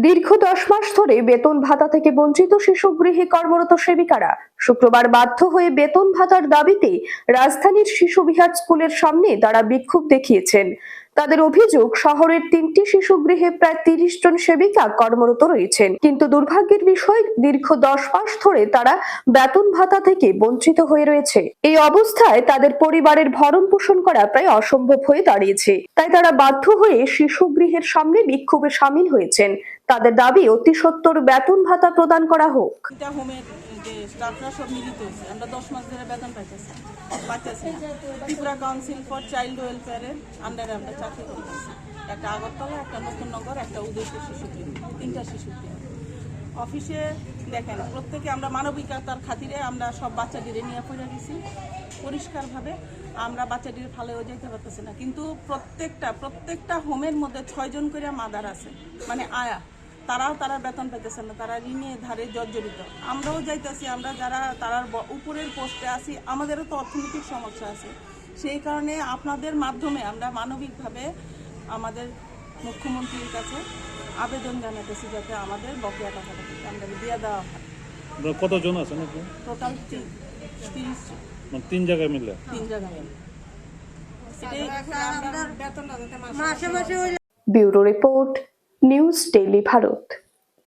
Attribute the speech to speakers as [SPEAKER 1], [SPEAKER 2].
[SPEAKER 1] দীর্ঘ 10 মাস ধরে বেতন ভাতা থেকে বঞ্চিত শিশুগৃহে কর্মরত সেবিকারা শুক্রবার বাধ্য হয়ে বেতন ভাতার দাবিতে রাজধানীর শিশু বিহার স্কুলের সামনে তারা বিক্ষোভ দেখিয়েছেন। তাদের অভিযোগ, শহরের 3টি শিশুগৃহে প্রায় 30 জন সেবিকা কর্মরত রয়েছেন, কিন্তু দুর্ভাগ্যের বিষয় দীর্ঘ 10 মাস ধরে তারা বেতন ভাতা থেকে বঞ্চিত হয়ে রয়েছে। এই অবস্থায় তাদের পরিবারের ভরণ পোষণ করা প্রায় অসম্ভব হয়ে দাঁড়িয়েছে। তাই তারা বাধ্য হয়ে শিশুগৃহের সামনে বিক্ষোভে সামিল হয়েছেন। তাদের দাবি অতি সত্বর বেতন ভাতা প্রদান করা হোক।
[SPEAKER 2] স্টাফরা সব মিলিত হয়েছে, আমরা 10 মাস ধরে বেতন পাইতেছি ত্রিপুরা কাউন্সিল ফর চাইল্ড ওয়েলফেয়ারের আন্ডারে আমরা চাকরি করতেছি। একটা আগরতলা, একটা নতুননগর, একটা উদয়পুর শিশুগৃহ, 3টা শিশুগৃহ। অফিসে দেখেন প্রত্যেকে আমরা মানবিকতার খাতিরে আমরা সব বাচ্চাটিরে নিয়ে পড়ে গেছি পরিষ্কারভাবে। আমরা বাচ্চাটির ফালেও যেতে পারতেছি না, কিন্তু প্রত্যেকটা হোমের মধ্যে 6 জন করে মাদার আছে, মানে আয়া, তারা বেতন পেতেছে না, তারা ঋণে ধারে জর্জরিত। আমরাও যাইতেছি, আমরা যারা তারার উপরের পোস্টে আছি, আমাদেরও তো অর্থনৈতিক সমস্যা আছে। সেই কারণে আপনাদের মাধ্যমে আমরা মানবিকভাবে আমাদের মুখ্যমন্ত্রীর কাছে আবেদন জানাতেছি যাতে আমাদের বকেয়া টাকাটা আমরা দিয়ে দেওয়া হয়।
[SPEAKER 3] কতজন আছেন?
[SPEAKER 2] টোটাল 30 জন,
[SPEAKER 3] 3 জায়গায় মিলে।
[SPEAKER 1] Bureau report, news daily Bharat.